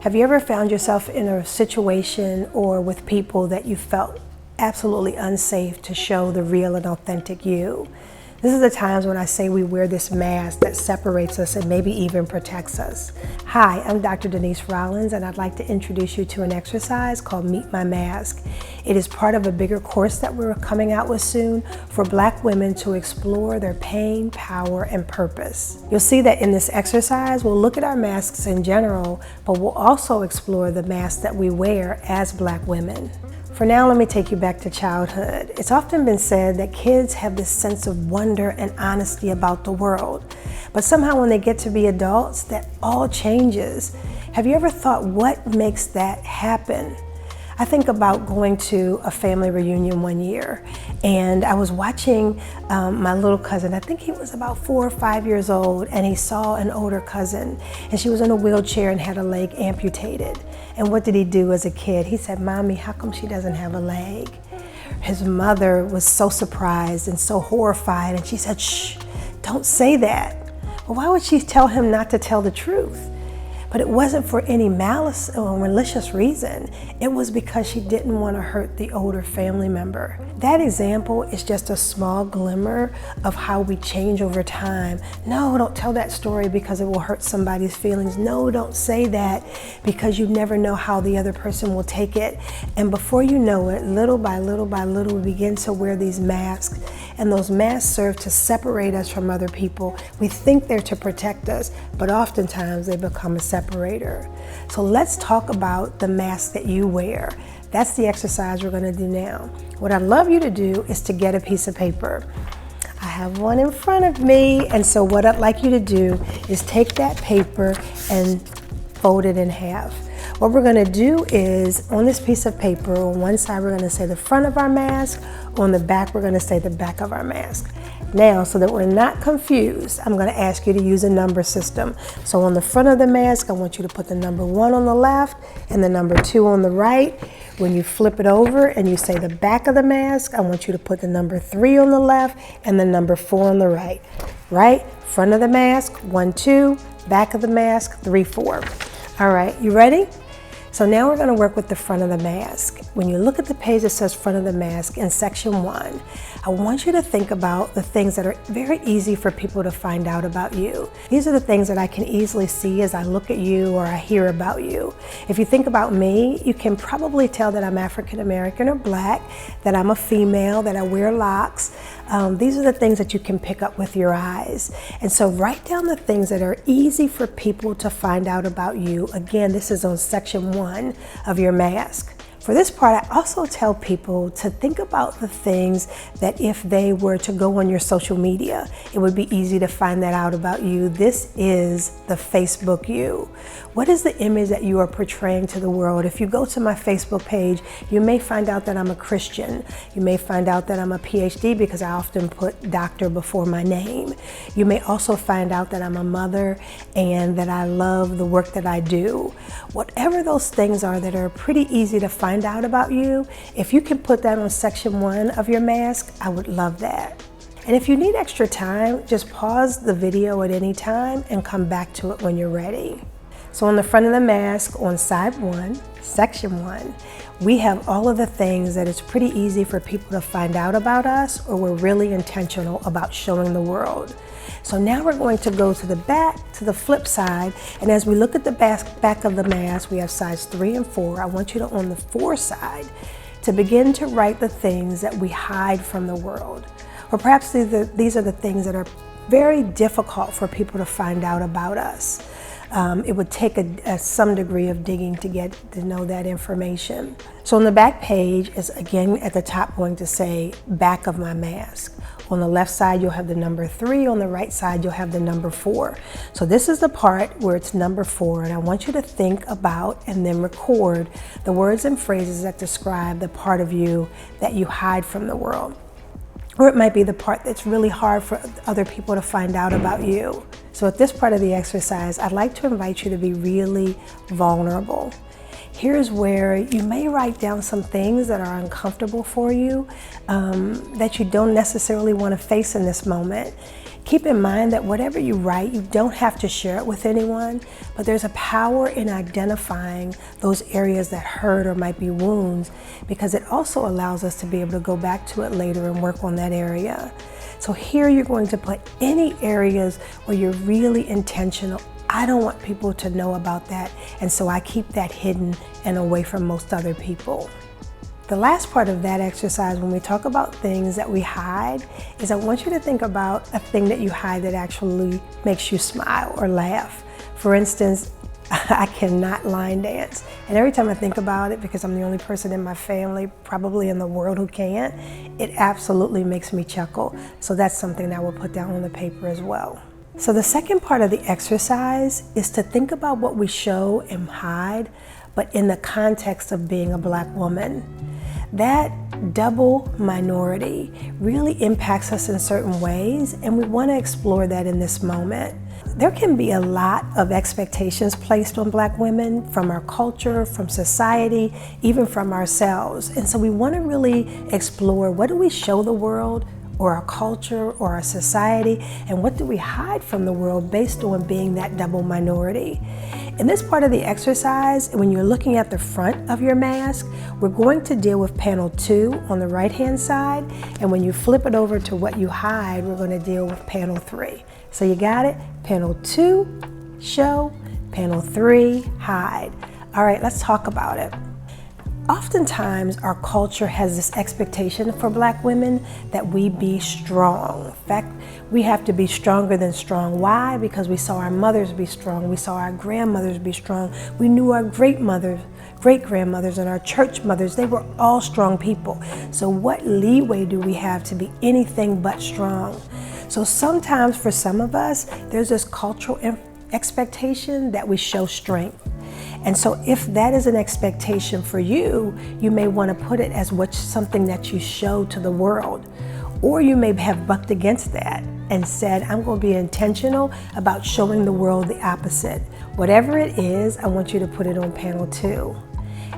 Have you ever found yourself in a situation or with people that you felt absolutely unsafe to show the real and authentic you? This is the times when I say we wear this mask that separates us and maybe even protects us. Hi, I'm Dr. Denise Rollins, and I'd like to introduce you to an exercise called Meet My Mask. It is part of a bigger course that we're coming out with soon for Black women to explore their pain, power, and purpose. You'll see that in this exercise, we'll look at our masks in general, but we'll also explore the masks that we wear as Black women. For now, let me take you back to childhood. It's often been said that kids have this sense of wonder and honesty about the world, but somehow when they get to be adults, that all changes. Have you ever thought what makes that happen? I think about going to a family reunion one year, and I was watching my little cousin. I think he was about 4 or 5 years old, and he saw an older cousin, and she was in a wheelchair and had a leg amputated. And what did he do as a kid? He said, "Mommy, how come she doesn't have a leg?" His mother was so surprised and so horrified, and she said, "Shh, don't say that." Well, why would she tell him not to tell the truth? But it wasn't for any malice or malicious reason. It was because she didn't want to hurt the older family member. That example is just a small glimmer of how we change over time. No, don't tell that story because it will hurt somebody's feelings. No, don't say that because you never know how the other person will take it. And before you know it, little by little by little, we begin to wear these masks, and those masks serve to separate us from other people. We think they're to protect us, but oftentimes they become a separator. So let's talk about the mask that you wear. That's the exercise we're gonna do now. What I'd love you to do is to get a piece of paper. I have one in front of me, and so what I'd like you to do is take that paper and fold it in half. What we're gonna do is, on this piece of paper, on one side we're gonna say the front of our mask, on the back we're gonna say the back of our mask. Now, so that we're not confused, I'm gonna ask you to use a number system. So on the front of the mask, I want you to put the number 1 on the left and the number 2 on the right. When you flip it over and you say the back of the mask, I want you to put the number 3 on the left and the number 4 on the right. Right? Front of the mask, 1, 2, back of the mask, 3, 4. All right, you ready? So now we're going to work with the front of the mask. When you look at the page that says front of the mask in section 1, I want you to think about the things that are very easy for people to find out about you. These are the things that I can easily see as I look at you or I hear about you. If you think about me, you can probably tell that I'm African American or Black, that I'm a female, that I wear locks. These are the things that you can pick up with your eyes. And so write down the things that are easy for people to find out about you. Again, this is on section 1 of your mask. For this part, I also tell people to think about the things that if they were to go on your social media, it would be easy to find that out about you. This is the Facebook you. What is the image that you are portraying to the world? If you go to my Facebook page, you may find out that I'm a Christian. You may find out that I'm a PhD because I often put doctor before my name. You may also find out that I'm a mother and that I love the work that I do. Whatever those things are that are pretty easy to find out about you, if you can put that on section 1 of your mask, I would love that. And if you need extra time, just pause the video at any time and come back to it when you're ready. So on the front of the mask, on side 1, section 1, we have all of the things that it's pretty easy for people to find out about us, or we're really intentional about showing the world. So now we're going to go to the back, to the flip side, and as we look at the back of the mask, we have sides 3 and 4. I want you to, on the 4 side, to begin to write the things that we hide from the world. Or perhaps these are the things that are very difficult for people to find out about us. It would take some degree of digging to get to know that information. So on the back page is, again, at the top going to say back of my mask. On the left side, you'll have the number 3. On the right side, you'll have the number 4. So this is the part where it's number 4, and I want you to think about and then record the words and phrases that describe the part of you that you hide from the world. Or it might be the part that's really hard for other people to find out about you. So at this part of the exercise, I'd like to invite you to be really vulnerable. Here's where you may write down some things that are uncomfortable for you, that you don't necessarily want to face in this moment. Keep in mind that whatever you write, you don't have to share it with anyone, but there's a power in identifying those areas that hurt or might be wounds, because it also allows us to be able to go back to it later and work on that area. So here you're going to put any areas where you're really intentional. I don't want people to know about that, and so I keep that hidden and away from most other people. The last part of that exercise, when we talk about things that we hide, is I want you to think about a thing that you hide that actually makes you smile or laugh. For instance, I cannot line dance. And every time I think about it, because I'm the only person in my family, probably in the world, who can't, it absolutely makes me chuckle. So that's something that we'll put down on the paper as well. So the second part of the exercise is to think about what we show and hide, but in the context of being a Black woman. That double minority really impacts us in certain ways, and we want to explore that in this moment. There can be a lot of expectations placed on Black women from our culture, from society, even from ourselves. And so we want to really explore, what do we show the world or our culture or our society, and what do we hide from the world based on being that double minority? In this part of the exercise, when you're looking at the front of your mask, we're going to deal with panel 2 on the right-hand side, and when you flip it over to what you hide, we're going to deal with panel 3. So you got it? Panel 2, show, panel 3, hide. All right, let's talk about it. Oftentimes, our culture has this expectation for Black women that we be strong. In fact, we have to be stronger than strong. Why? Because we saw our mothers be strong. We saw our grandmothers be strong. We knew our great-grandmothers and our church mothers. They were all strong people. So what leeway do we have to be anything but strong? So sometimes for some of us, there's this cultural expectation that we show strength. And so if that is an expectation for you, you may want to put it as something that you show to the world. Or you may have bucked against that and said, I'm going to be intentional about showing the world the opposite. Whatever it is, I want you to put it on panel 2.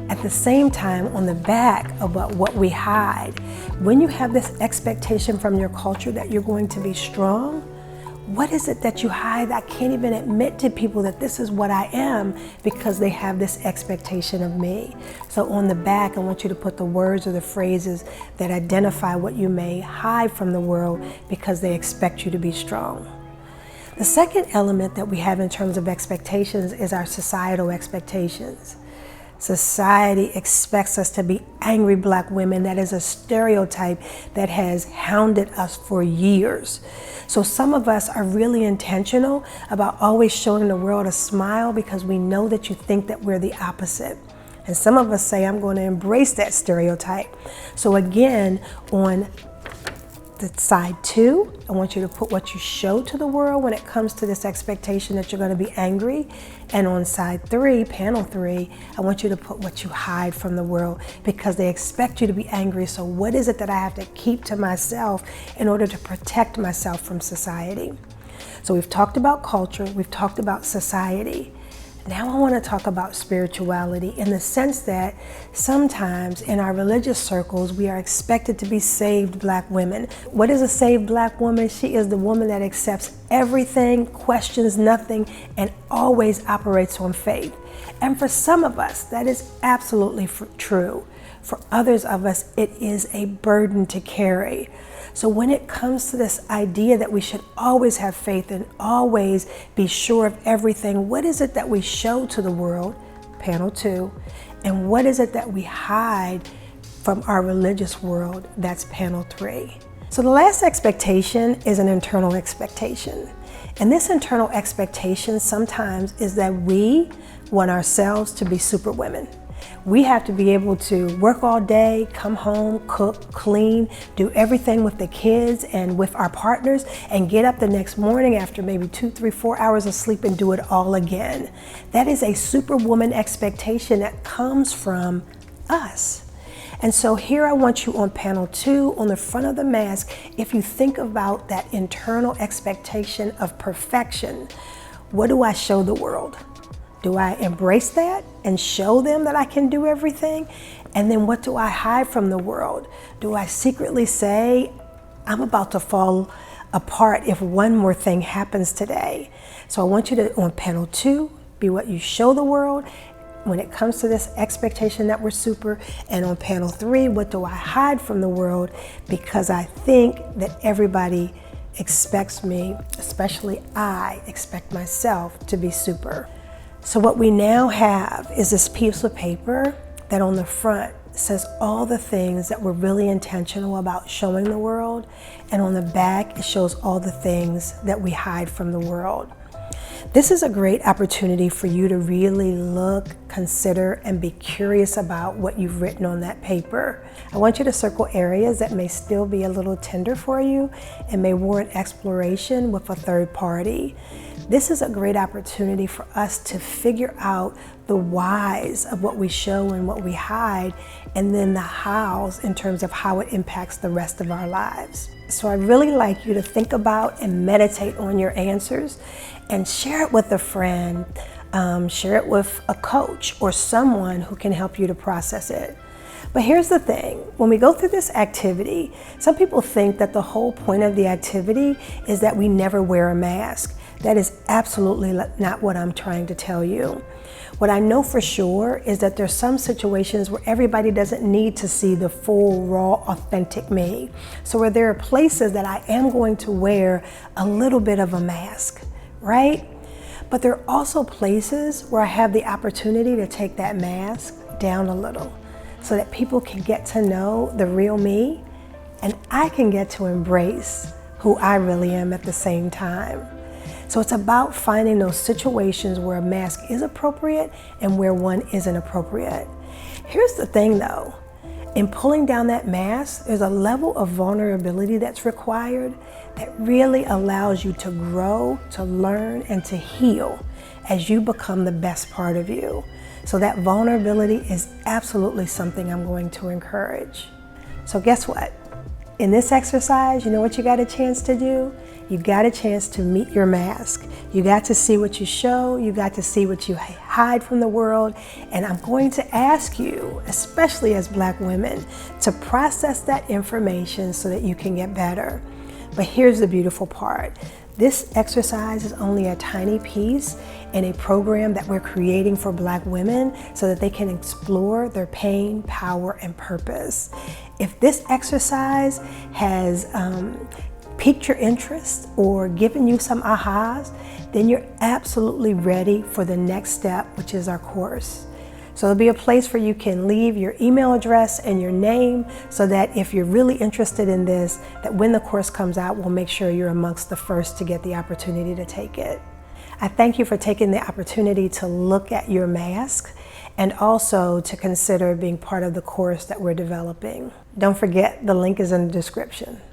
At the same time, on the back about what we hide, when you have this expectation from your culture that you're going to be strong, what is it that you hide? I can't even admit to people that this is what I am because they have this expectation of me. So on the back, I want you to put the words or the phrases that identify what you may hide from the world because they expect you to be strong. The second element that we have in terms of expectations is our societal expectations. Society expects us to be angry Black women. That is a stereotype that has hounded us for years. So some of us are really intentional about always showing the world a smile because we know that you think that we're the opposite. And some of us say, I'm going to embrace that stereotype. So again, on the side 2, I want you to put what you show to the world when it comes to this expectation that you're going to be angry. And on side 3, panel 3, I want you to put what you hide from the world because they expect you to be angry. So what is it that I have to keep to myself in order to protect myself from society? So we've talked about culture, we've talked about society. Now I want to talk about spirituality in the sense that sometimes in our religious circles, we are expected to be saved Black women. What is a saved Black woman? She is the woman that accepts everything, questions nothing, and always operates on faith. And for some of us, that is absolutely true. For others of us, it is a burden to carry. So when it comes to this idea that we should always have faith and always be sure of everything, what is it that we show to the world, panel 2, and what is it that we hide from our religious world, that's panel 3. So the last expectation is an internal expectation. And this internal expectation sometimes is that we want ourselves to be superwomen. We have to be able to work all day, come home, cook, clean, do everything with the kids and with our partners, and get up the next morning after maybe 2, 3, 4 hours of sleep and do it all again. That is a superwoman expectation that comes from us. And so here I want you on panel 2, on the front of the mask, if you think about that internal expectation of perfection, what do I show the world? Do I embrace that and show them that I can do everything? And then what do I hide from the world? Do I secretly say, I'm about to fall apart if one more thing happens today. So I want you to, on panel 2, be what you show the world when it comes to this expectation that we're super. And on panel 3, what do I hide from the world because I think that everybody expects me, especially I expect myself to be super. So what we now have is this piece of paper that on the front says all the things that we're really intentional about showing the world, and on the back it shows all the things that we hide from the world. This is a great opportunity for you to really look, consider, and be curious about what you've written on that paper. I want you to circle areas that may still be a little tender for you and may warrant exploration with a third party. This is a great opportunity for us to figure out the whys of what we show and what we hide, and then the hows in terms of how it impacts the rest of our lives. So I'd really like you to think about and meditate on your answers and share it with a friend, share it with a coach or someone who can help you to process it. But here's the thing, when we go through this activity, some people think that the whole point of the activity is that we never wear a mask. That is absolutely not what I'm trying to tell you. What I know for sure is that there's some situations where everybody doesn't need to see the full, raw, authentic me. So where there are places that I am going to wear a little bit of a mask, right? But there are also places where I have the opportunity to take that mask down a little so that people can get to know the real me and I can get to embrace who I really am at the same time. So it's about finding those situations where a mask is appropriate and where one isn't appropriate. Here's the thing though, in pulling down that mask, there's a level of vulnerability that's required that really allows you to grow, to learn, and to heal as you become the best part of you. So that vulnerability is absolutely something I'm going to encourage. So guess what? In this exercise, you know what you got a chance to do? You got a chance to meet your mask. You got to see what you show, you got to see what you hide from the world, and I'm going to ask you, especially as Black women, to process that information so that you can get better. But here's the beautiful part. This exercise is only a tiny piece in a program that we're creating for Black women so that they can explore their pain, power, and purpose. If this exercise has piqued your interest or given you some ahas, then you're absolutely ready for the next step, which is our course. So there'll be a place where you can leave your email address and your name so that if you're really interested in this, that when the course comes out, we'll make sure you're amongst the first to get the opportunity to take it. I thank you for taking the opportunity to look at your mask and also to consider being part of the course that we're developing. Don't forget, the link is in the description.